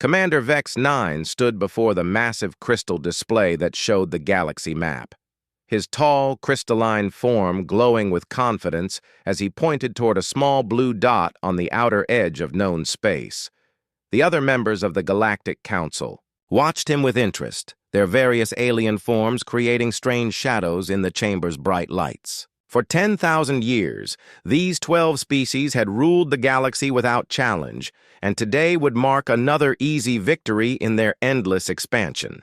Commander Vex 9 stood before the massive crystal display that showed the galaxy map, his tall, crystalline form glowing with confidence as he pointed toward a small blue dot on the outer edge of known space. The other members of the Galactic Council watched him with interest, their various alien forms creating strange shadows in the chamber's bright lights. For 10,000 years, these 12 species had ruled the galaxy without challenge, and today would mark another easy victory in their endless expansion.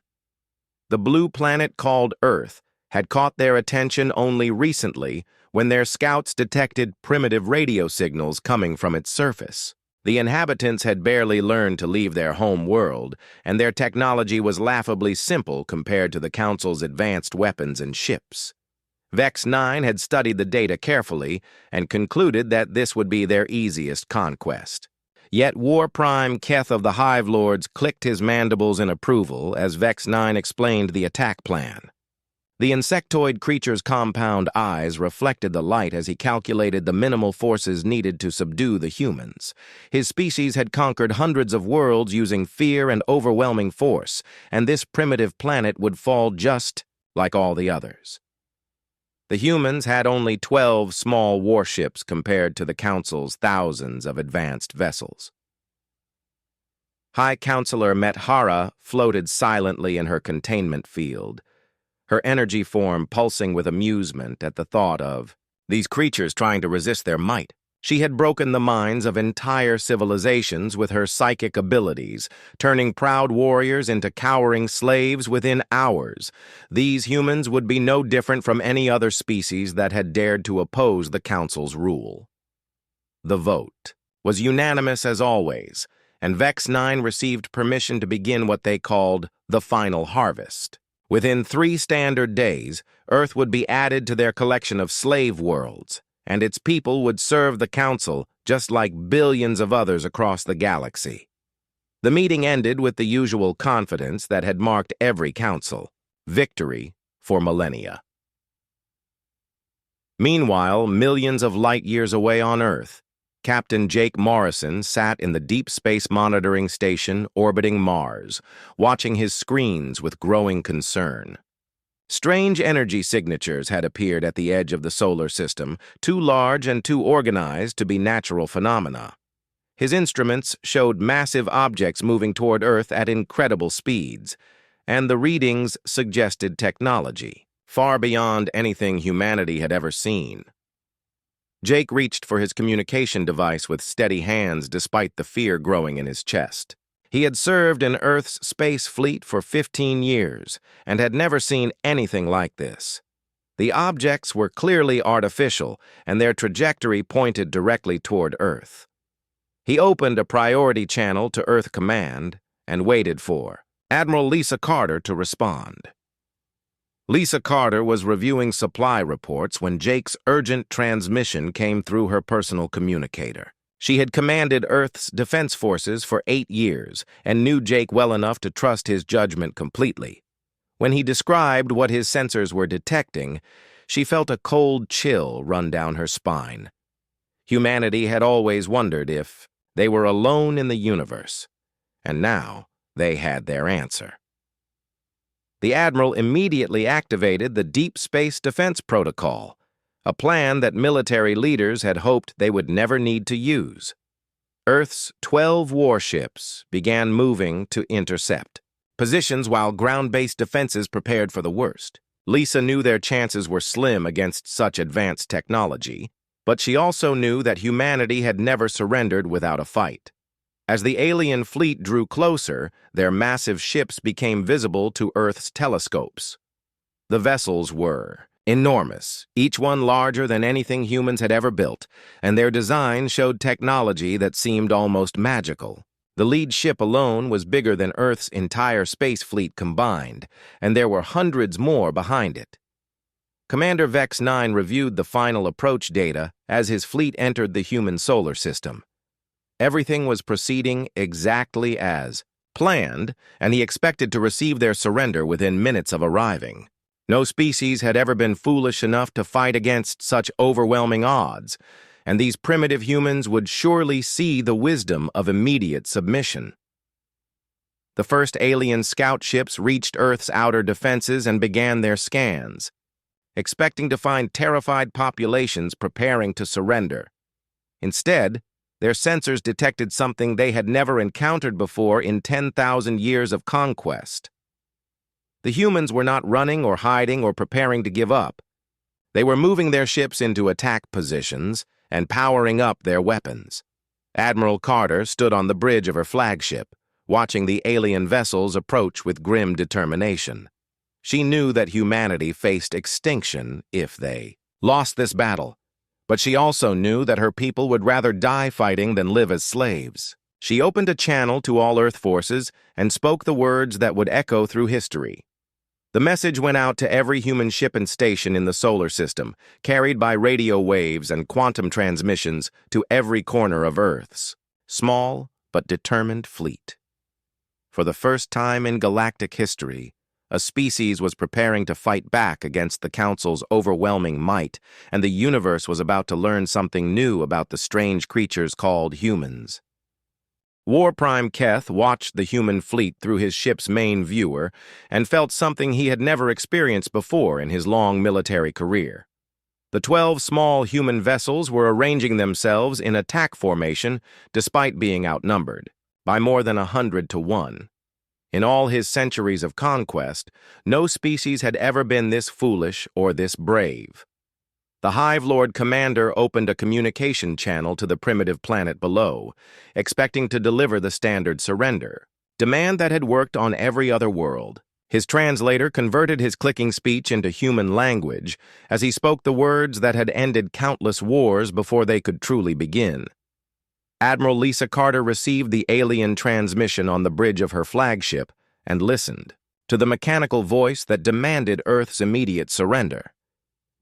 The blue planet called Earth had caught their attention only recently when their scouts detected primitive radio signals coming from its surface. The inhabitants had barely learned to leave their home world, and their technology was laughably simple compared to the Council's advanced weapons and ships. Vex 9 had studied the data carefully and concluded that this would be their easiest conquest. Yet War Prime Keth of the Hive Lords clicked his mandibles in approval as Vex 9 explained the attack plan. The insectoid creature's compound eyes reflected the light as he calculated the minimal forces needed to subdue the humans. His species had conquered hundreds of worlds using fear and overwhelming force, and this primitive planet would fall just like all the others. The humans had only 12 small warships compared to the Council's thousands of advanced vessels. High Counselor Methara floated silently in her containment field, her energy form pulsing with amusement at the thought of these creatures trying to resist their might. She had broken the minds of entire civilizations with her psychic abilities, turning proud warriors into cowering slaves within hours. These humans would be no different from any other species that had dared to oppose the Council's rule. The vote was unanimous as always, and Vex 9 received permission to begin what they called the final harvest. Within 3 standard days, Earth would be added to their collection of slave worlds, and its people would serve the Council just like billions of others across the galaxy. The meeting ended with the usual confidence that had marked every council: victory for millennia. Meanwhile, millions of light-years away on Earth, Captain Jake Morrison sat in the Deep Space Monitoring Station orbiting Mars, watching his screens with growing concern. Strange energy signatures had appeared at the edge of the solar system, too large and too organized to be natural phenomena. His instruments showed massive objects moving toward Earth at incredible speeds, and the readings suggested technology, far beyond anything humanity had ever seen. Jake reached for his communication device with steady hands despite the fear growing in his chest. He had served in Earth's space fleet for 15 years and had never seen anything like this. The objects were clearly artificial, and their trajectory pointed directly toward Earth. He opened a priority channel to Earth Command and waited for Admiral Lisa Carter to respond. Lisa Carter was reviewing supply reports when Jake's urgent transmission came through her personal communicator. She had commanded Earth's defense forces for 8 years and knew Jake well enough to trust his judgment completely. When he described what his sensors were detecting, she felt a cold chill run down her spine. Humanity had always wondered if they were alone in the universe, and now they had their answer. The Admiral immediately activated the Deep Space Defense Protocol, a plan that military leaders had hoped they would never need to use. Earth's 12 warships began moving to intercept positions while ground-based defenses prepared for the worst. Lisa knew their chances were slim against such advanced technology, but she also knew that humanity had never surrendered without a fight. As the alien fleet drew closer, their massive ships became visible to Earth's telescopes. The vessels were enormous, each one larger than anything humans had ever built, and their design showed technology that seemed almost magical. The lead ship alone was bigger than Earth's entire space fleet combined, and there were hundreds more behind it. Commander Vex 9 reviewed the final approach data as his fleet entered the human solar system. Everything was proceeding exactly as planned, and he expected to receive their surrender within minutes of arriving. No species had ever been foolish enough to fight against such overwhelming odds, and these primitive humans would surely see the wisdom of immediate submission. The first alien scout ships reached Earth's outer defenses and began their scans, expecting to find terrified populations preparing to surrender. Instead, their sensors detected something they had never encountered before in 10,000 years of conquest. The humans were not running or hiding or preparing to give up. They were moving their ships into attack positions and powering up their weapons. Admiral Carter stood on the bridge of her flagship, watching the alien vessels approach with grim determination. She knew that humanity faced extinction if they lost this battle, but she also knew that her people would rather die fighting than live as slaves. She opened a channel to all Earth forces and spoke the words that would echo through history. The message went out to every human ship and station in the solar system, carried by radio waves and quantum transmissions to every corner of Earth's small but determined fleet. For the first time in galactic history, a species was preparing to fight back against the Council's overwhelming might, and the universe was about to learn something new about the strange creatures called humans. War Prime Keth watched the human fleet through his ship's main viewer and felt something he had never experienced before in his long military career. The 12 small human vessels were arranging themselves in attack formation despite being outnumbered by more than 100 to 1. In all his centuries of conquest, no species had ever been this foolish or this brave. The Hive Lord Commander opened a communication channel to the primitive planet below, expecting to deliver the standard surrender, demand that had worked on every other world. His translator converted his clicking speech into human language as he spoke the words that had ended countless wars before they could truly begin. Admiral Lisa Carter received the alien transmission on the bridge of her flagship and listened to the mechanical voice that demanded Earth's immediate surrender.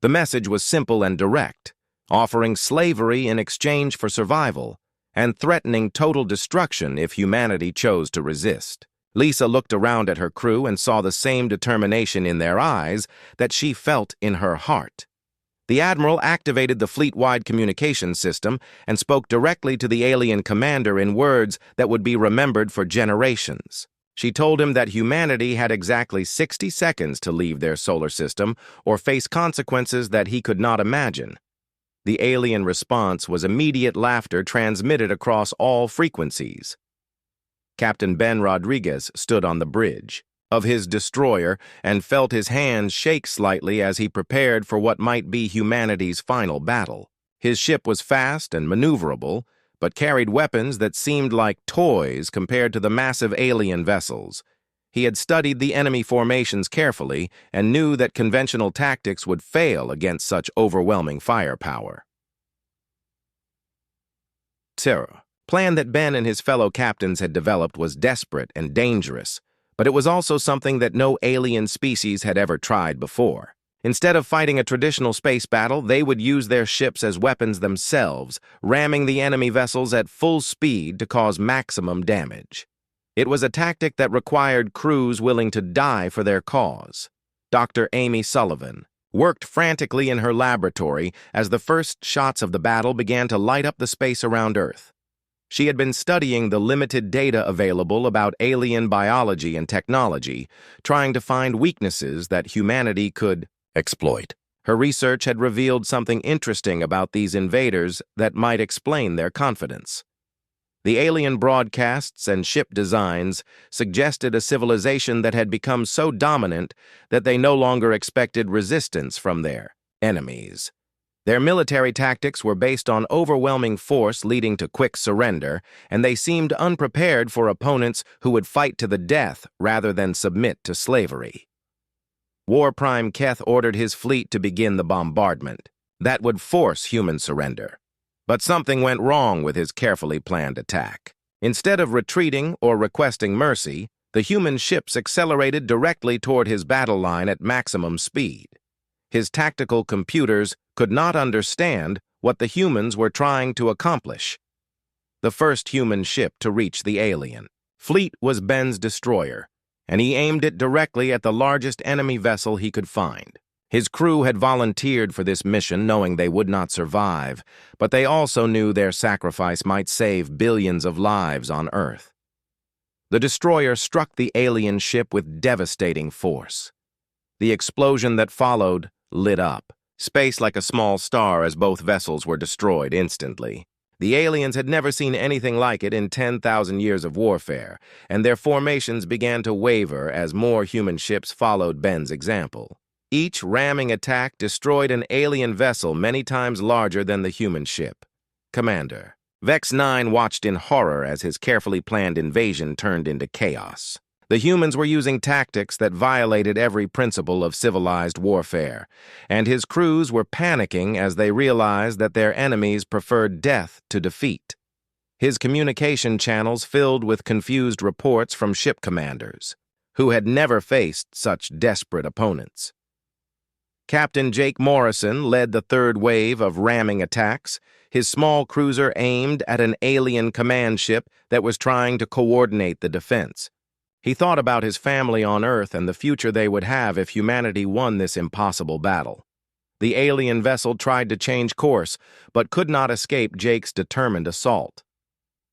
The message was simple and direct, offering slavery in exchange for survival and threatening total destruction if humanity chose to resist. Lisa looked around at her crew and saw the same determination in their eyes that she felt in her heart. The Admiral activated the fleet-wide communication system and spoke directly to the alien commander in words that would be remembered for generations. She told him that humanity had exactly 60 seconds to leave their solar system or face consequences that he could not imagine. The alien response was immediate laughter transmitted across all frequencies. Captain Ben Rodriguez stood on the bridge of his destroyer and felt his hands shake slightly as he prepared for what might be humanity's final battle. His ship was fast and maneuverable, but carried weapons that seemed like toys compared to the massive alien vessels. He had studied the enemy formations carefully and knew that conventional tactics would fail against such overwhelming firepower. The plan that Ben and his fellow captains had developed was desperate and dangerous, but it was also something that no alien species had ever tried before. Instead of fighting a traditional space battle, they would use their ships as weapons themselves, ramming the enemy vessels at full speed to cause maximum damage. It was a tactic that required crews willing to die for their cause. Dr. Amy Sullivan worked frantically in her laboratory as the first shots of the battle began to light up the space around Earth. She had been studying the limited data available about alien biology and technology, trying to find weaknesses that humanity could exploit. Her research had revealed something interesting about these invaders that might explain their confidence. The alien broadcasts and ship designs suggested a civilization that had become so dominant that they no longer expected resistance from their enemies. Their military tactics were based on overwhelming force leading to quick surrender, and they seemed unprepared for opponents who would fight to the death rather than submit to slavery. War Prime Keth ordered his fleet to begin the bombardment. That would force human surrender. But something went wrong with his carefully planned attack. Instead of retreating or requesting mercy, the human ships accelerated directly toward his battle line at maximum speed. His tactical computers could not understand what the humans were trying to accomplish. The first human ship to reach the alien fleet was Ben's destroyer, and he aimed it directly at the largest enemy vessel he could find. His crew had volunteered for this mission knowing they would not survive, but they also knew their sacrifice might save billions of lives on Earth. The destroyer struck the alien ship with devastating force. The explosion that followed lit up space like a small star as both vessels were destroyed instantly. The aliens had never seen anything like it in 10,000 years of warfare, and their formations began to waver as more human ships followed Ben's example. Each ramming attack destroyed an alien vessel many times larger than the human ship. Commander Vex 9 watched in horror as his carefully planned invasion turned into chaos. The humans were using tactics that violated every principle of civilized warfare, and his crews were panicking as they realized that their enemies preferred death to defeat. His communication channels filled with confused reports from ship commanders, who had never faced such desperate opponents. Captain Jake Morrison led the third wave of ramming attacks, his small cruiser aimed at an alien command ship that was trying to coordinate the defense. He thought about his family on Earth and the future they would have if humanity won this impossible battle. The alien vessel tried to change course, but could not escape Jake's determined assault.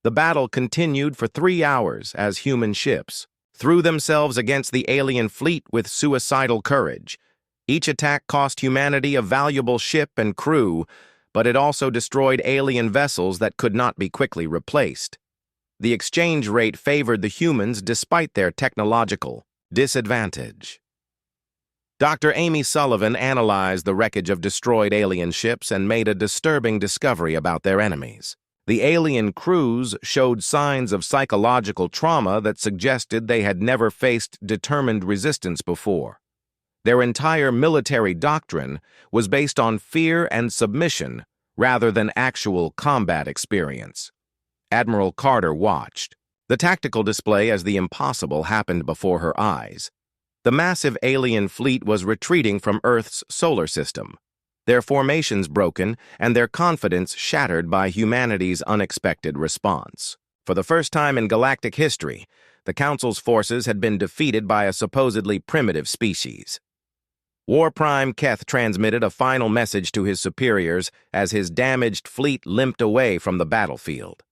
The battle continued for 3 hours as human ships threw themselves against the alien fleet with suicidal courage. Each attack cost humanity a valuable ship and crew, but it also destroyed alien vessels that could not be quickly replaced. The exchange rate favored the humans despite their technological disadvantage. Dr. Amy Sullivan analyzed the wreckage of destroyed alien ships and made a disturbing discovery about their enemies. The alien crews showed signs of psychological trauma that suggested they had never faced determined resistance before. Their entire military doctrine was based on fear and submission rather than actual combat experience. Admiral Carter watched. The tactical display as the impossible happened before her eyes. The massive alien fleet was retreating from Earth's solar system, their formations broken and their confidence shattered by humanity's unexpected response. For the first time in galactic history, the Council's forces had been defeated by a supposedly primitive species. War Prime Keth transmitted a final message to his superiors as his damaged fleet limped away from the battlefield.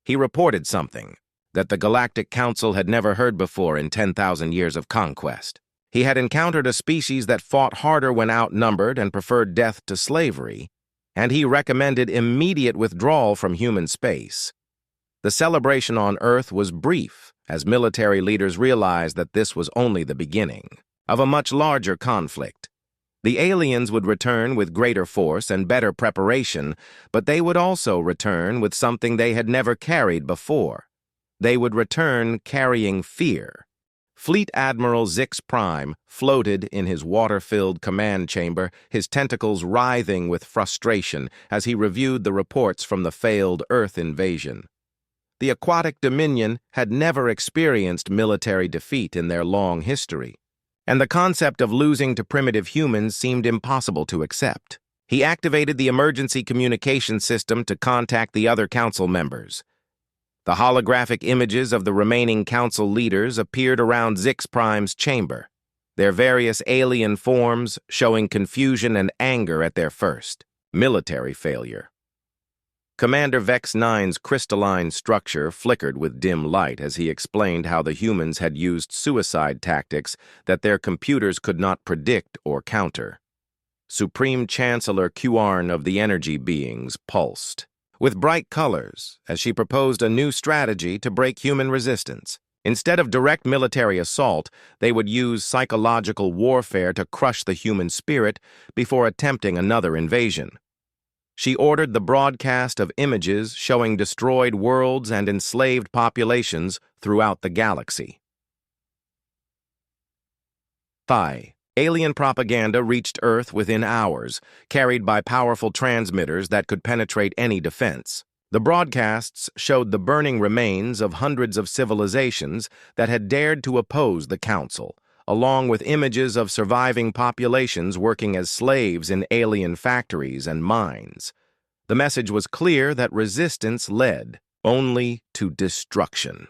He reported something that the Galactic Council had never heard before in 10,000 years of conquest. He had encountered a species that fought harder when outnumbered and preferred death to slavery, and he recommended immediate withdrawal from human space. The celebration on Earth was brief, as military leaders realized that this was only the beginning of a much larger conflict. The aliens would return with greater force and better preparation, but they would also return with something they had never carried before. They would return carrying fear. Fleet Admiral Zix Prime floated in his water-filled command chamber, his tentacles writhing with frustration as he reviewed the reports from the failed Earth invasion. The Aquatic Dominion had never experienced military defeat in their long history, and the concept of losing to primitive humans seemed impossible to accept. He activated the emergency communication system to contact the other council members. The holographic images of the remaining council leaders appeared around Zix Prime's chamber, their various alien forms showing confusion and anger at their first military failure. Commander Vex 9's crystalline structure flickered with dim light as he explained how the humans had used suicide tactics that their computers could not predict or counter. Supreme Chancellor Qarn of the Energy Beings pulsed with bright colors as she proposed a new strategy to break human resistance. Instead of direct military assault, they would use psychological warfare to crush the human spirit before attempting another invasion. She ordered the broadcast of images showing destroyed worlds and enslaved populations throughout the galaxy. Alien propaganda reached Earth within hours, carried by powerful transmitters that could penetrate any defense. The broadcasts showed the burning remains of hundreds of civilizations that had dared to oppose the Council, along with images of surviving populations working as slaves in alien factories and mines. The message was clear that resistance led only to destruction.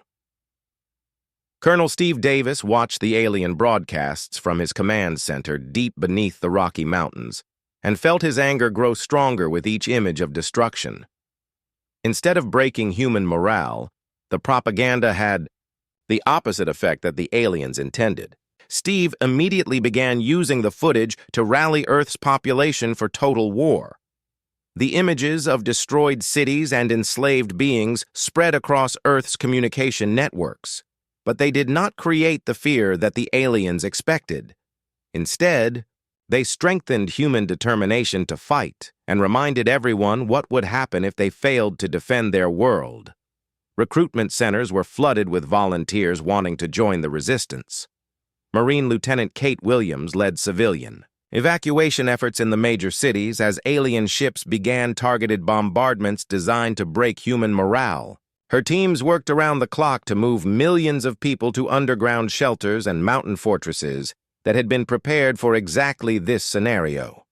Colonel Steve Davis watched the alien broadcasts from his command center deep beneath the Rocky Mountains and felt his anger grow stronger with each image of destruction. Instead of breaking human morale, the propaganda had the opposite effect that the aliens intended. Steve immediately began using the footage to rally Earth's population for total war. The images of destroyed cities and enslaved beings spread across Earth's communication networks, but they did not create the fear that the aliens expected. Instead, they strengthened human determination to fight and reminded everyone what would happen if they failed to defend their world. Recruitment centers were flooded with volunteers wanting to join the resistance. Marine Lieutenant Kate Williams led civilian evacuation efforts in the major cities as alien ships began targeted bombardments designed to break human morale. Her teams worked around the clock to move millions of people to underground shelters and mountain fortresses that had been prepared for exactly this scenario.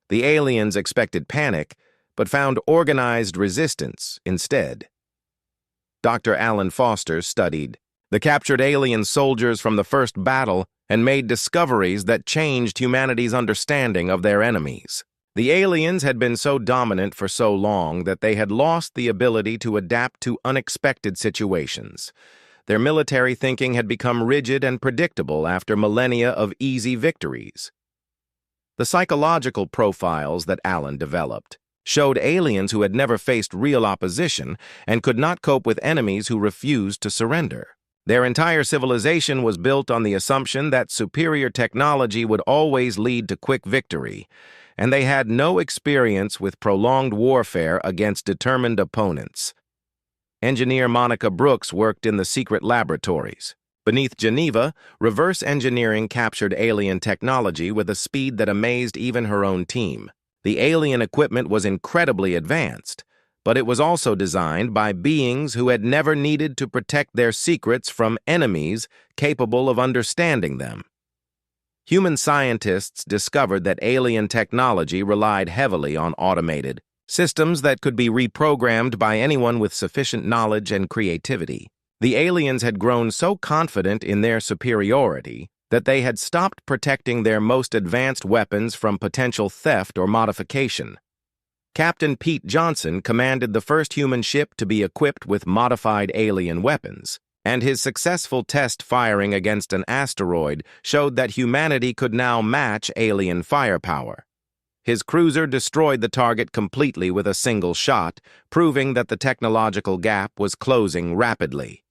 The aliens expected panic, but found organized resistance instead. Dr. Alan Foster studied the captured alien soldiers from the first battle and made discoveries that changed humanity's understanding of their enemies. The aliens had been so dominant for so long that they had lost the ability to adapt to unexpected situations. Their military thinking had become rigid and predictable after millennia of easy victories. The psychological profiles that Alan developed showed aliens who had never faced real opposition and could not cope with enemies who refused to surrender. Their entire civilization was built on the assumption that superior technology would always lead to quick victory, and they had no experience with prolonged warfare against determined opponents. Engineer Monica Brooks worked in the secret laboratories. Beneath Geneva, reverse engineering captured alien technology with a speed that amazed even her own team. The alien equipment was incredibly advanced, but it was also designed by beings who had never needed to protect their secrets from enemies capable of understanding them. Human scientists discovered that alien technology relied heavily on automated systems that could be reprogrammed by anyone with sufficient knowledge and creativity. The aliens had grown so confident in their superiority that they had stopped protecting their most advanced weapons from potential theft or modification. Captain Pete Johnson commanded the first human ship to be equipped with modified alien weapons, and his successful test firing against an asteroid showed that humanity could now match alien firepower. His cruiser destroyed the target completely with a single shot, proving that the technological gap was closing rapidly.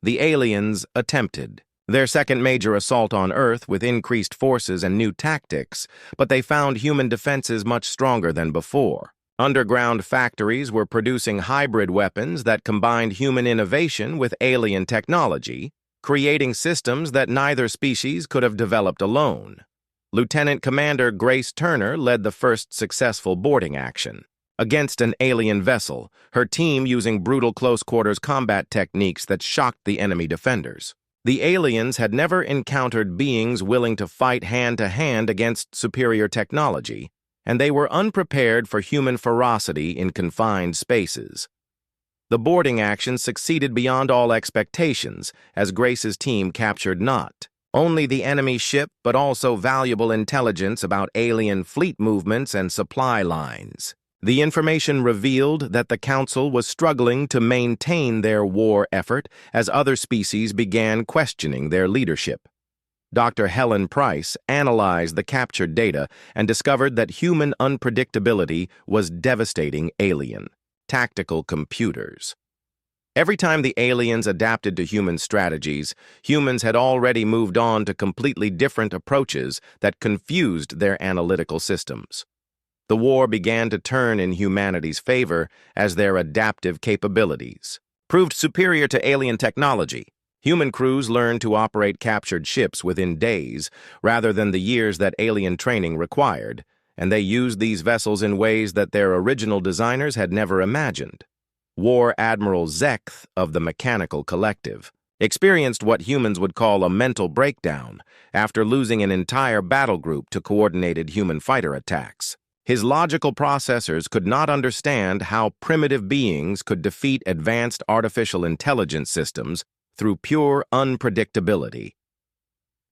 The aliens attempted their second major assault on Earth with increased forces and new tactics, but they found human defenses much stronger than before. Underground factories were producing hybrid weapons that combined human innovation with alien technology, creating systems that neither species could have developed alone. Lieutenant Commander Grace Turner led the first successful boarding action against an alien vessel, her team using brutal close-quarters combat techniques that shocked the enemy defenders. The aliens had never encountered beings willing to fight hand-to-hand against superior technology, and they were unprepared for human ferocity in confined spaces. The boarding action succeeded beyond all expectations, as Grace's team captured not only the enemy ship but also valuable intelligence about alien fleet movements and supply lines. The information revealed that the Council was struggling to maintain their war effort as other species began questioning their leadership. Dr. Helen Price analyzed the captured data and discovered that human unpredictability was devastating alien tactical computers. Every time the aliens adapted to human strategies, humans had already moved on to completely different approaches that confused their analytical systems. The war began to turn in humanity's favor as their adaptive capabilities proved superior to alien technology. Human crews learned to operate captured ships within days, rather than the years that alien training required, and they used these vessels in ways that their original designers had never imagined. War Admiral Zekth of the Mechanical Collective experienced what humans would call a mental breakdown after losing an entire battle group to coordinated human fighter attacks. His logical processors could not understand how primitive beings could defeat advanced artificial intelligence systems through pure unpredictability.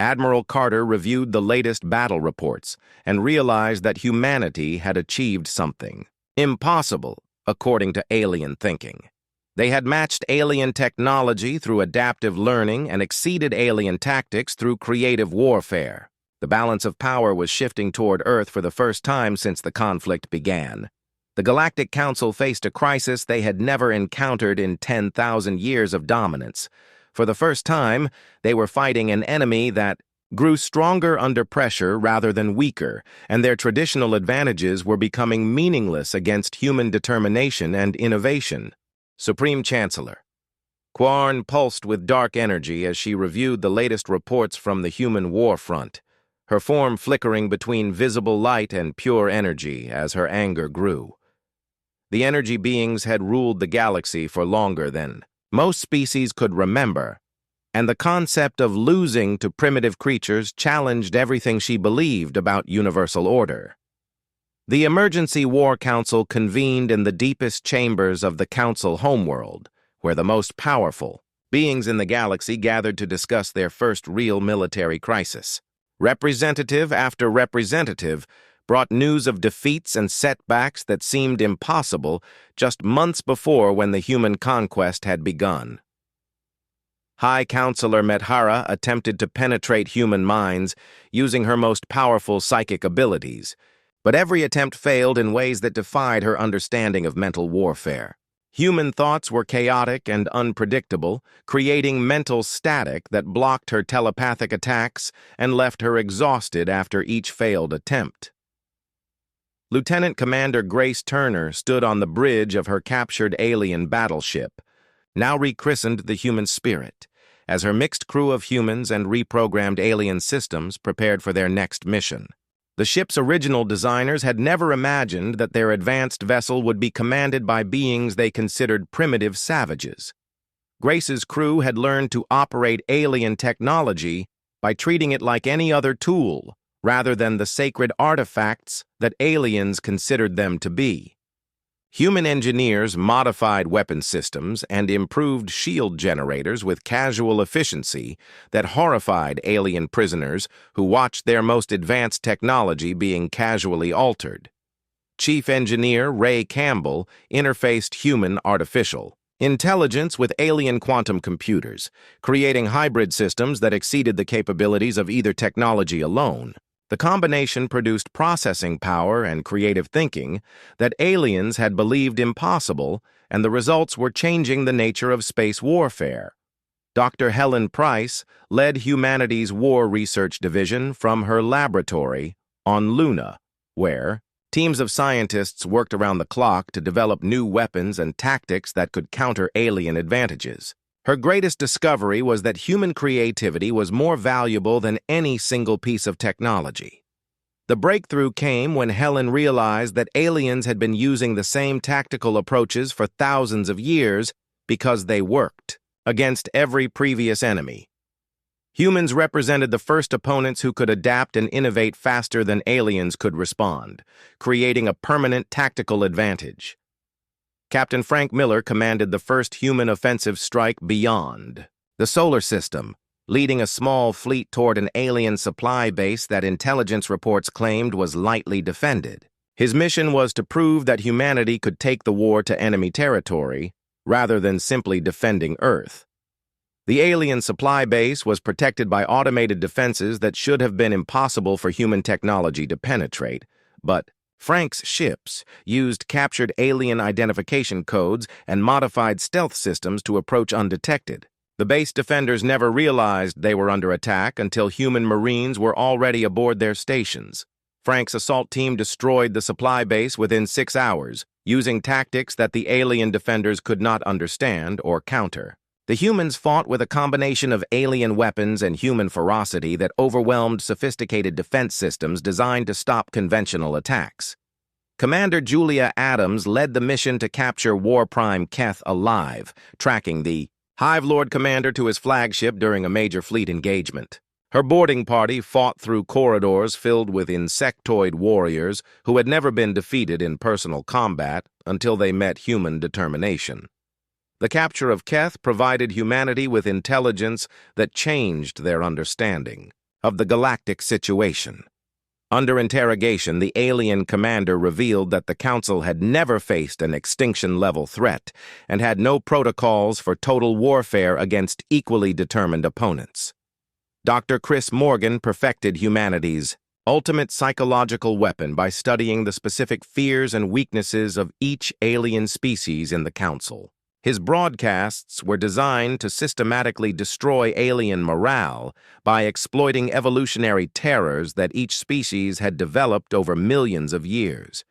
Admiral Carter reviewed the latest battle reports and realized that humanity had achieved something impossible according to alien thinking. They had matched alien technology through adaptive learning and exceeded alien tactics through creative warfare. The balance of power was shifting toward Earth for the first time since the conflict began. The Galactic Council faced a crisis they had never encountered in 10,000 years of dominance. For the first time, they were fighting an enemy that grew stronger under pressure rather than weaker, and their traditional advantages were becoming meaningless against human determination and innovation. Supreme Chancellor. Quarn pulsed with dark energy as she reviewed the latest reports from the human war front, her form flickering between visible light and pure energy as her anger grew. The energy beings had ruled the galaxy for longer than most species could remember, and the concept of losing to primitive creatures challenged everything she believed about universal order. The Emergency War Council convened in the deepest chambers of the Council homeworld, where the most powerful beings in the galaxy gathered to discuss their first real military crisis. Representative after representative brought news of defeats and setbacks that seemed impossible just months before when the human conquest had begun. High Counselor Medhara attempted to penetrate human minds using her most powerful psychic abilities, but every attempt failed in ways that defied her understanding of mental warfare. Human thoughts were chaotic and unpredictable, creating mental static that blocked her telepathic attacks and left her exhausted after each failed attempt. Lieutenant Commander Grace Turner stood on the bridge of her captured alien battleship, now rechristened the Human Spirit, as her mixed crew of humans and reprogrammed alien systems prepared for their next mission. The ship's original designers had never imagined that their advanced vessel would be commanded by beings they considered primitive savages. Grace's crew had learned to operate alien technology by treating it like any other tool, rather than the sacred artifacts that aliens considered them to be. Human engineers modified weapon systems and improved shield generators with casual efficiency that horrified alien prisoners who watched their most advanced technology being casually altered. Chief Engineer Ray Campbell interfaced human-artificial intelligence with alien quantum computers, creating hybrid systems that exceeded the capabilities of either technology alone. The combination produced processing power and creative thinking that aliens had believed impossible, and the results were changing the nature of space warfare. Dr. Helen Price led humanity's war research division from her laboratory on Luna, where teams of scientists worked around the clock to develop new weapons and tactics that could counter alien advantages. Her greatest discovery was that human creativity was more valuable than any single piece of technology. The breakthrough came when Helen realized that aliens had been using the same tactical approaches for thousands of years because they worked against every previous enemy. Humans represented the first opponents who could adapt and innovate faster than aliens could respond, creating a permanent tactical advantage. Captain Frank Miller commanded the first human offensive strike beyond the solar system, leading a small fleet toward an alien supply base that intelligence reports claimed was lightly defended. His mission was to prove that humanity could take the war to enemy territory rather than simply defending Earth. The alien supply base was protected by automated defenses that should have been impossible for human technology to penetrate, but Frank's ships used captured alien identification codes and modified stealth systems to approach undetected. The base defenders never realized they were under attack until human Marines were already aboard their stations. Frank's assault team destroyed the supply base within 6 hours, using tactics that the alien defenders could not understand or counter. The humans fought with a combination of alien weapons and human ferocity that overwhelmed sophisticated defense systems designed to stop conventional attacks. Commander Julia Adams led the mission to capture War Prime Keth alive, tracking the Hive Lord commander to his flagship during a major fleet engagement. Her boarding party fought through corridors filled with insectoid warriors who had never been defeated in personal combat until they met human determination. The capture of Keth provided humanity with intelligence that changed their understanding of the galactic situation. Under interrogation, the alien commander revealed that the Council had never faced an extinction-level threat and had no protocols for total warfare against equally determined opponents. Dr. Chris Morgan perfected humanity's ultimate psychological weapon by studying the specific fears and weaknesses of each alien species in the Council. His broadcasts were designed to systematically destroy alien morale by exploiting evolutionary terrors that each species had developed over millions of years.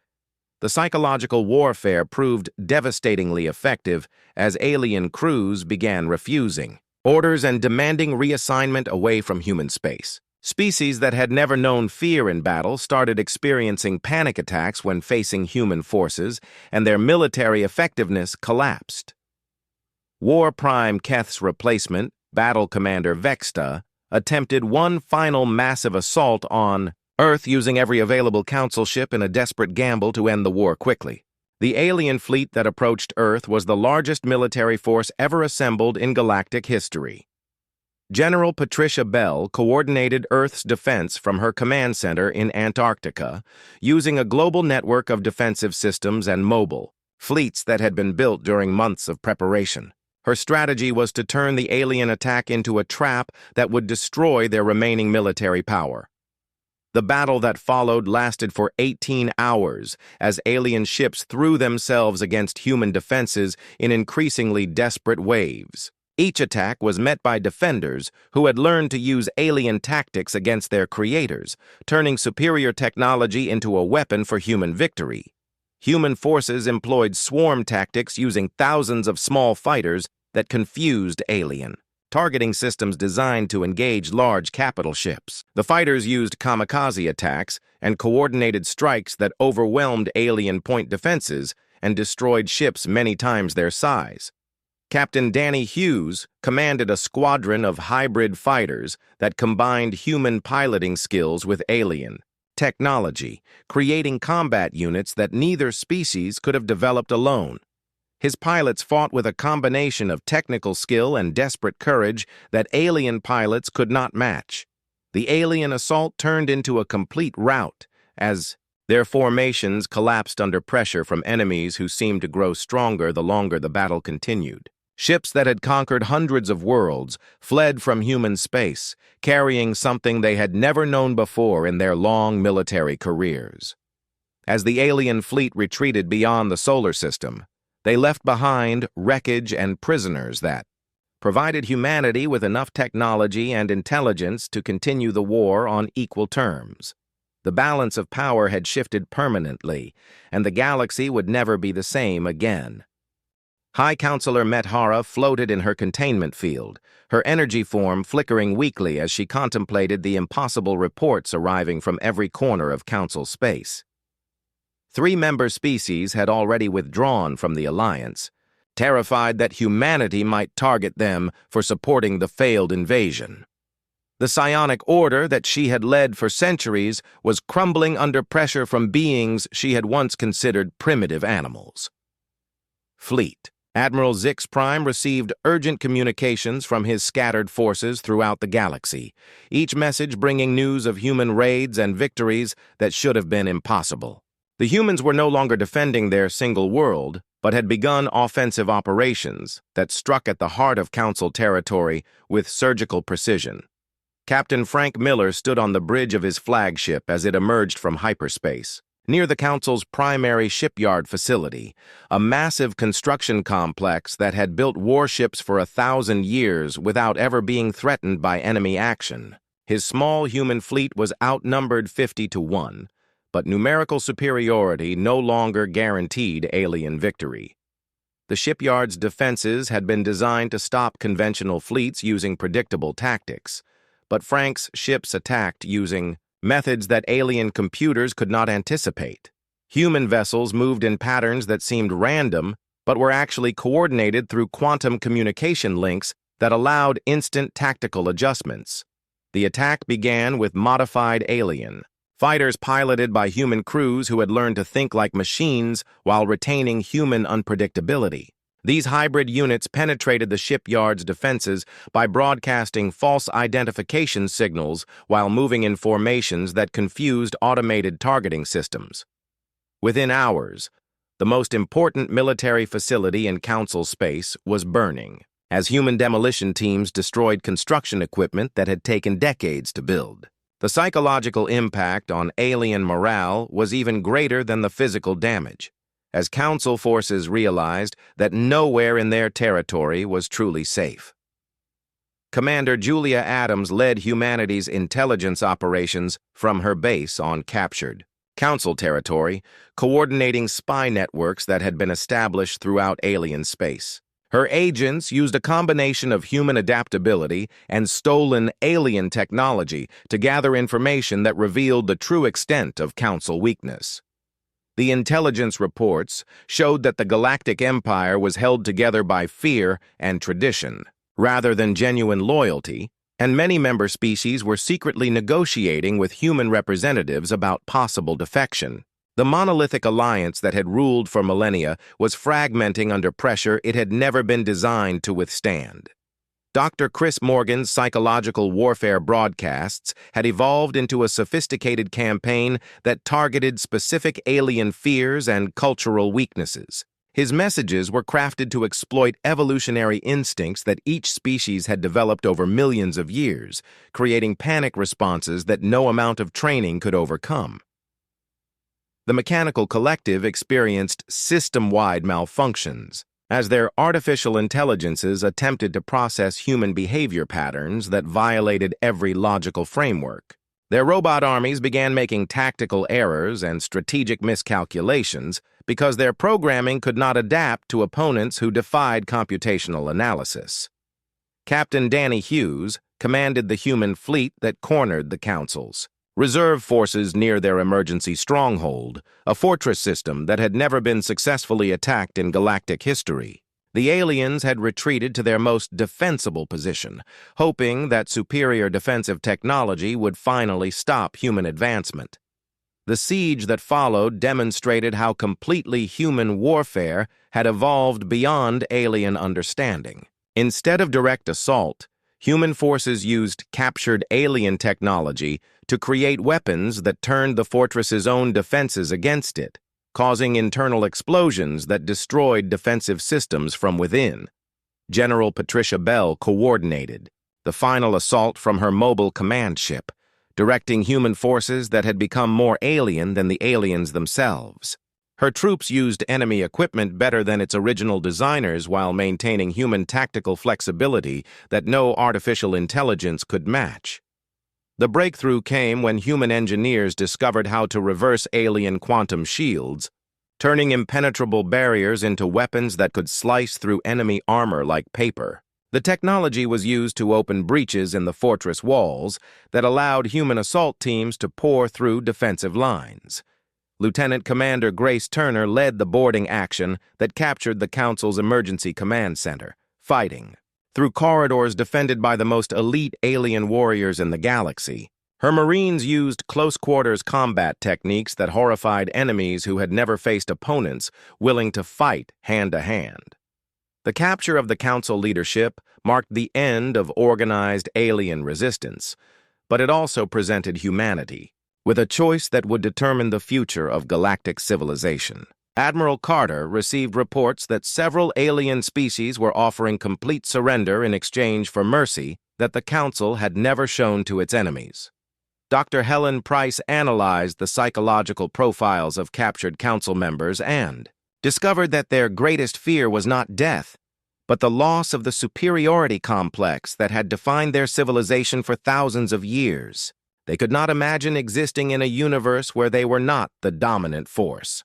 The psychological warfare proved devastatingly effective as alien crews began refusing orders and demanding reassignment away from human space. Species that had never known fear in battle started experiencing panic attacks when facing human forces, and their military effectiveness collapsed. War Prime Keth's replacement, Battle Commander Vexta, attempted one final massive assault on Earth using every available Council ship in a desperate gamble to end the war quickly. The alien fleet that approached Earth was the largest military force ever assembled in galactic history. General Patricia Bell coordinated Earth's defense from her command center in Antarctica, using a global network of defensive systems and mobile fleets that had been built during months of preparation. Her strategy was to turn the alien attack into a trap that would destroy their remaining military power. The battle that followed lasted for 18 hours as alien ships threw themselves against human defenses in increasingly desperate waves. Each attack was met by defenders who had learned to use alien tactics against their creators, turning superior technology into a weapon for human victory. Human forces employed swarm tactics using thousands of small fighters that confused alien targeting systems designed to engage large capital ships. The fighters used kamikaze attacks and coordinated strikes that overwhelmed alien point defenses and destroyed ships many times their size. Captain Danny Hughes commanded a squadron of hybrid fighters that combined human piloting skills with alien technology, creating combat units that neither species could have developed alone. His pilots fought with a combination of technical skill and desperate courage that alien pilots could not match. The alien assault turned into a complete rout as their formations collapsed under pressure from enemies who seemed to grow stronger the longer the battle continued. Ships that had conquered hundreds of worlds fled from human space, carrying something they had never known before in their long military careers. As the alien fleet retreated beyond the solar system, they left behind wreckage and prisoners that provided humanity with enough technology and intelligence to continue the war on equal terms. The balance of power had shifted permanently, and the galaxy would never be the same again. High Counselor Methara floated in her containment field, her energy form flickering weakly as she contemplated the impossible reports arriving from every corner of Council space. 3 member species had already withdrawn from the Alliance, terrified that humanity might target them for supporting the failed invasion. The psionic order that she had led for centuries was crumbling under pressure from beings she had once considered primitive animals. Fleet. Admiral Zix Prime received urgent communications from his scattered forces throughout the galaxy, each message bringing news of human raids and victories that should have been impossible. The humans were no longer defending their single world, but had begun offensive operations that struck at the heart of Council territory with surgical precision. Captain Frank Miller stood on the bridge of his flagship as it emerged from hyperspace, near the Council's primary shipyard facility, a massive construction complex that had built warships for 1,000 years without ever being threatened by enemy action. His small human fleet was outnumbered 50-1. But numerical superiority no longer guaranteed alien victory. The shipyard's defenses had been designed to stop conventional fleets using predictable tactics, but Frank's ships attacked using methods that alien computers could not anticipate. Human vessels moved in patterns that seemed random, but were actually coordinated through quantum communication links that allowed instant tactical adjustments. The attack began with modified alien fighters piloted by human crews who had learned to think like machines while retaining human unpredictability. These hybrid units penetrated the shipyard's defenses by broadcasting false identification signals while moving in formations that confused automated targeting systems. Within hours, the most important military facility in Council space was burning, as human demolition teams destroyed construction equipment that had taken decades to build. The psychological impact on alien morale was even greater than the physical damage, as Council forces realized that nowhere in their territory was truly safe. Commander Julia Adams led humanity's intelligence operations from her base on captured Council territory, coordinating spy networks that had been established throughout alien space. Her agents used a combination of human adaptability and stolen alien technology to gather information that revealed the true extent of Council weakness. The intelligence reports showed that the Galactic Empire was held together by fear and tradition, rather than genuine loyalty, and many member species were secretly negotiating with human representatives about possible defection. The monolithic alliance that had ruled for millennia was fragmenting under pressure it had never been designed to withstand. Dr. Chris Morgan's psychological warfare broadcasts had evolved into a sophisticated campaign that targeted specific alien fears and cultural weaknesses. His messages were crafted to exploit evolutionary instincts that each species had developed over millions of years, creating panic responses that no amount of training could overcome. The Mechanical Collective experienced system-wide malfunctions, as their artificial intelligences attempted to process human behavior patterns that violated every logical framework. Their robot armies began making tactical errors and strategic miscalculations because their programming could not adapt to opponents who defied computational analysis. Captain Danny Hughes commanded the human fleet that cornered the Council's reserve forces near their emergency stronghold, a fortress system that had never been successfully attacked in galactic history. The aliens had retreated to their most defensible position, hoping that superior defensive technology would finally stop human advancement. The siege that followed demonstrated how completely human warfare had evolved beyond alien understanding. Instead of direct assault, human forces used captured alien technology to create weapons that turned the fortress's own defenses against it, causing internal explosions that destroyed defensive systems from within. General Patricia Bell coordinated the final assault from her mobile command ship, directing human forces that had become more alien than the aliens themselves. Her troops used enemy equipment better than its original designers while maintaining human tactical flexibility that no artificial intelligence could match. The breakthrough came when human engineers discovered how to reverse alien quantum shields, turning impenetrable barriers into weapons that could slice through enemy armor like paper. The technology was used to open breaches in the fortress walls that allowed human assault teams to pour through defensive lines. Lieutenant Commander Grace Turner led the boarding action that captured the Council's emergency command center, fighting through corridors defended by the most elite alien warriors in the galaxy. Her Marines used close-quarters combat techniques that horrified enemies who had never faced opponents willing to fight hand-to-hand. The capture of the Council leadership marked the end of organized alien resistance, but it also presented humanity with a choice that would determine the future of galactic civilization. Admiral Carter received reports that several alien species were offering complete surrender in exchange for mercy that the Council had never shown to its enemies. Dr. Helen Price analyzed the psychological profiles of captured Council members and discovered that their greatest fear was not death, but the loss of the superiority complex that had defined their civilization for thousands of years. They could not imagine existing in a universe where they were not the dominant force.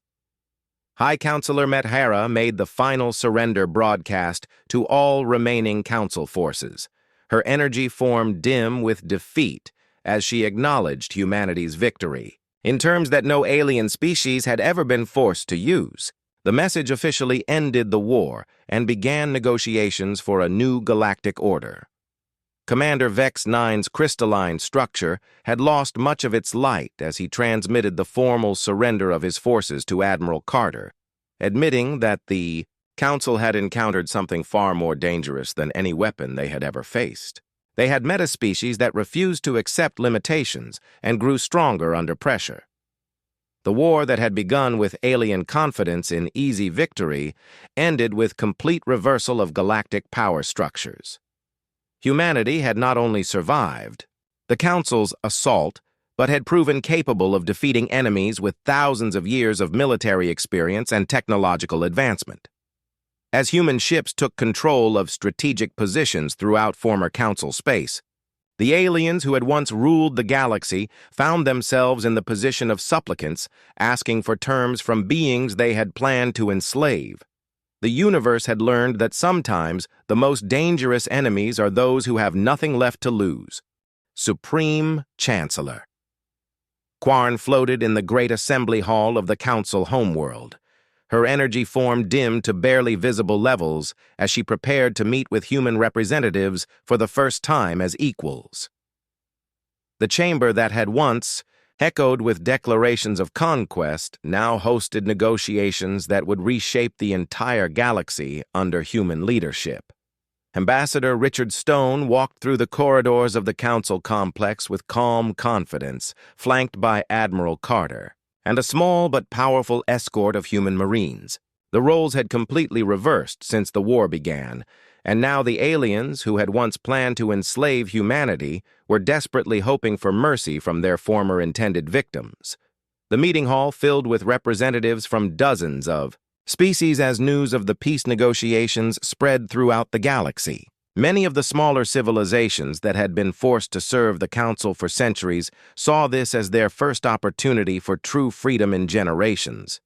High Counselor Methera made the final surrender broadcast to all remaining Council forces. Her energy formed dim with defeat as she acknowledged humanity's victory, in terms that no alien species had ever been forced to use. The message officially ended the war and began negotiations for a new galactic order. Commander Vex 9's crystalline structure had lost much of its light as he transmitted the formal surrender of his forces to Admiral Carter, admitting that the Council had encountered something far more dangerous than any weapon they had ever faced. They had met a species that refused to accept limitations and grew stronger under pressure. The war that had begun with alien confidence in easy victory ended with complete reversal of galactic power structures. Humanity had not only survived the Council's assault, but had proven capable of defeating enemies with thousands of years of military experience and technological advancement. As human ships took control of strategic positions throughout former Council space, the aliens who had once ruled the galaxy found themselves in the position of supplicants, asking for terms from beings they had planned to enslave. The universe had learned that sometimes the most dangerous enemies are those who have nothing left to lose. Supreme Chancellor. Quarn floated in the great assembly hall of the Council homeworld. Her energy form dimmed to barely visible levels as she prepared to meet with human representatives for the first time as equals. The chamber that had once echoed with declarations of conquest now hosted negotiations that would reshape the entire galaxy under human leadership. Ambassador Richard Stone walked through the corridors of the Council complex with calm confidence, flanked by Admiral Carter and a small but powerful escort of human Marines. The roles had completely reversed since the war began, and now the aliens who had once planned to enslave humanity were desperately hoping for mercy from their former intended victims. The meeting hall filled with representatives from dozens of species as news of the peace negotiations spread throughout the galaxy. Many of the smaller civilizations that had been forced to serve the Council for centuries saw this as their first opportunity for true freedom in generations.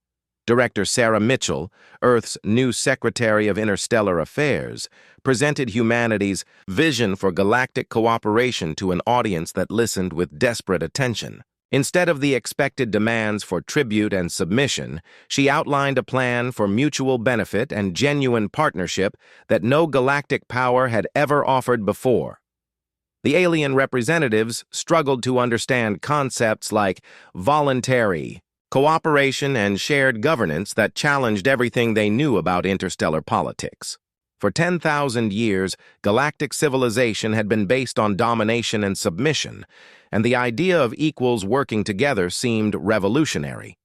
Director Sarah Mitchell, Earth's new Secretary of Interstellar Affairs, presented humanity's vision for galactic cooperation to an audience that listened with desperate attention. Instead of the expected demands for tribute and submission, she outlined a plan for mutual benefit and genuine partnership that no galactic power had ever offered before. The alien representatives struggled to understand concepts like voluntary, cooperation, and shared governance that challenged everything they knew about interstellar politics. For 10,000 years, galactic civilization had been based on domination and submission, and the idea of equals working together seemed revolutionary.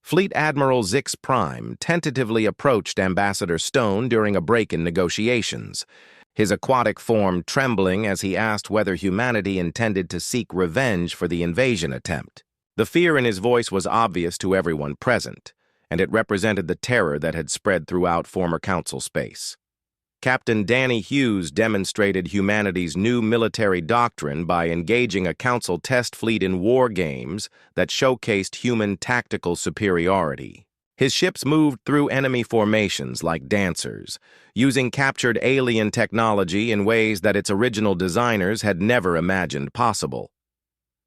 Fleet Admiral Zix Prime tentatively approached Ambassador Stone during a break in negotiations, his aquatic form trembling as he asked whether humanity intended to seek revenge for the invasion attempt. The fear in his voice was obvious to everyone present, and it represented the terror that had spread throughout former Council space. Captain Danny Hughes demonstrated humanity's new military doctrine by engaging a Council test fleet in war games that showcased human tactical superiority. His ships moved through enemy formations like dancers, using captured alien technology in ways that its original designers had never imagined possible.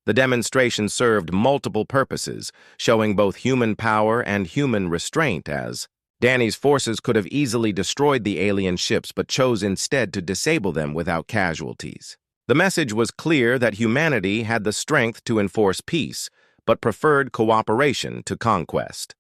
The demonstration served multiple purposes, showing both human power and human restraint as Danny's forces could have easily destroyed the alien ships but chose instead to disable them without casualties. The message was clear that humanity had the strength to enforce peace, but preferred cooperation to conquest.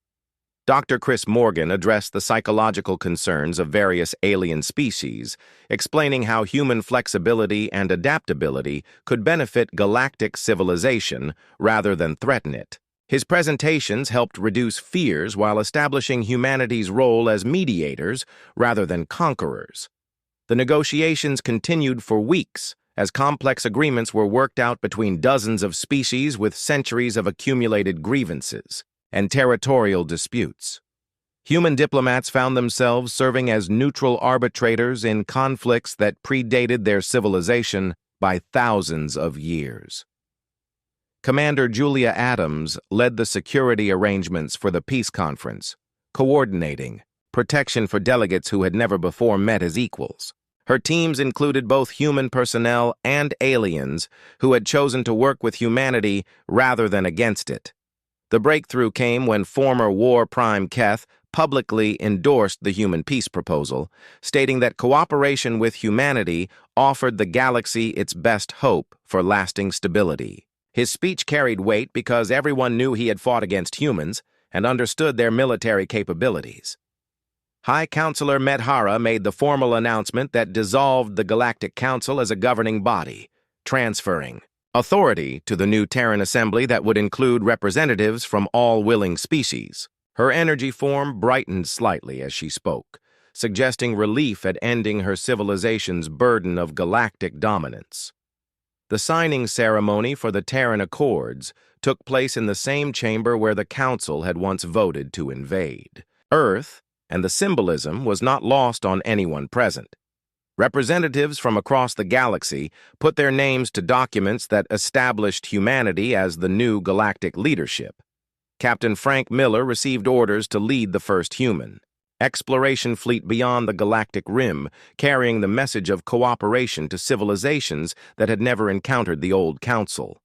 Dr. Chris Morgan addressed the psychological concerns of various alien species, explaining how human flexibility and adaptability could benefit galactic civilization rather than threaten it. His presentations helped reduce fears while establishing humanity's role as mediators rather than conquerors. The negotiations continued for weeks as complex agreements were worked out between dozens of species with centuries of accumulated grievances and territorial disputes. Human diplomats found themselves serving as neutral arbitrators in conflicts that predated their civilization by thousands of years. Commander Julia Adams led the security arrangements for the peace conference, coordinating protection for delegates who had never before met as equals. Her teams included both human personnel and aliens who had chosen to work with humanity rather than against it. The breakthrough came when former War Prime Keth publicly endorsed the human peace proposal, stating that cooperation with humanity offered the galaxy its best hope for lasting stability. His speech carried weight because everyone knew he had fought against humans and understood their military capabilities. High Counselor Medhara made the formal announcement that dissolved the Galactic Council as a governing body, transferring authority to the new Terran Assembly that would include representatives from all willing species. Her energy form brightened slightly as she spoke, suggesting relief at ending her civilization's burden of galactic dominance. The signing ceremony for the Terran Accords took place in the same chamber where the Council had once voted to invade Earth, and the symbolism was not lost on anyone present. Representatives from across the galaxy put their names to documents that established humanity as the new galactic leadership. Captain Frank Miller received orders to lead the first human exploration fleet beyond the galactic rim, carrying the message of cooperation to civilizations that had never encountered the old council.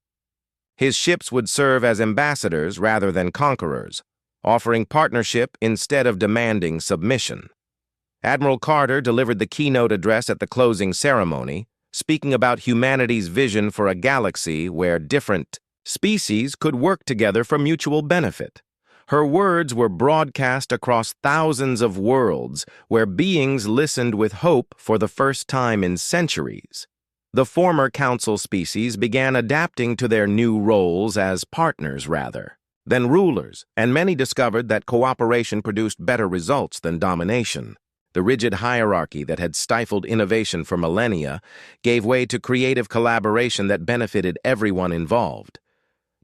His ships would serve as ambassadors rather than conquerors, offering partnership instead of demanding submission. Admiral Carter delivered the keynote address at the closing ceremony, speaking about humanity's vision for a galaxy where different species could work together for mutual benefit. Her words were broadcast across thousands of worlds where beings listened with hope for the first time in centuries. The former council species began adapting to their new roles as partners rather than rulers, and many discovered that cooperation produced better results than domination. The rigid hierarchy that had stifled innovation for millennia gave way to creative collaboration that benefited everyone involved.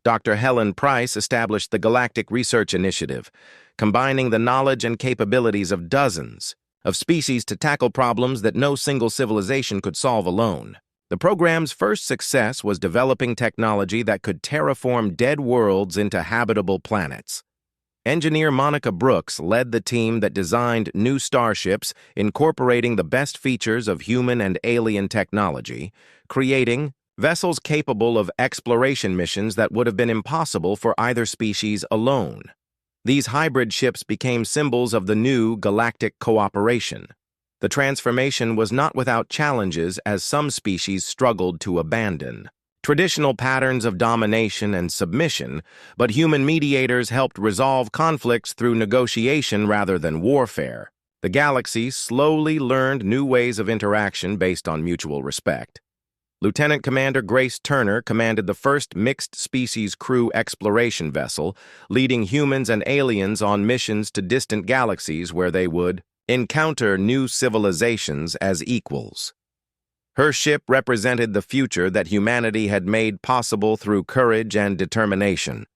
Dr. Helen Price established the Galactic Research Initiative, combining the knowledge and capabilities of dozens of species to tackle problems that no single civilization could solve alone. The program's first success was developing technology that could terraform dead worlds into habitable planets. Engineer Monica Brooks led the team that designed new starships incorporating the best features of human and alien technology, creating vessels capable of exploration missions that would have been impossible for either species alone. These hybrid ships became symbols of the new galactic cooperation. The transformation was not without challenges as some species struggled to abandon traditional patterns of domination and submission, but human mediators helped resolve conflicts through negotiation rather than warfare. The galaxy slowly learned new ways of interaction based on mutual respect. Lieutenant Commander Grace Turner commanded the first mixed-species crew exploration vessel, leading humans and aliens on missions to distant galaxies where they would encounter new civilizations as equals. Her ship represented the future that humanity had made possible through courage and determination.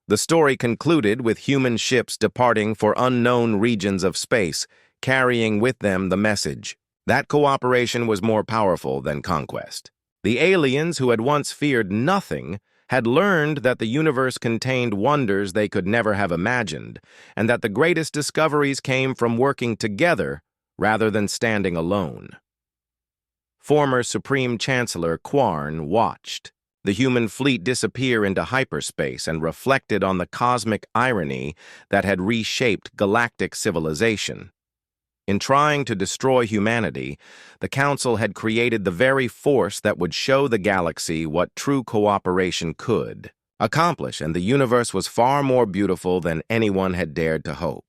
The story concluded with human ships departing for unknown regions of space, carrying with them the message that cooperation was more powerful than conquest. The aliens who had once feared nothing had learned that the universe contained wonders they could never have imagined, and that the greatest discoveries came from working together rather than standing alone. Former Supreme Chancellor Quarn watched the human fleet disappear into hyperspace and reflected on the cosmic irony that had reshaped galactic civilization. In trying to destroy humanity, the Council had created the very force that would show the galaxy what true cooperation could accomplish, and the universe was far more beautiful than anyone had dared to hope.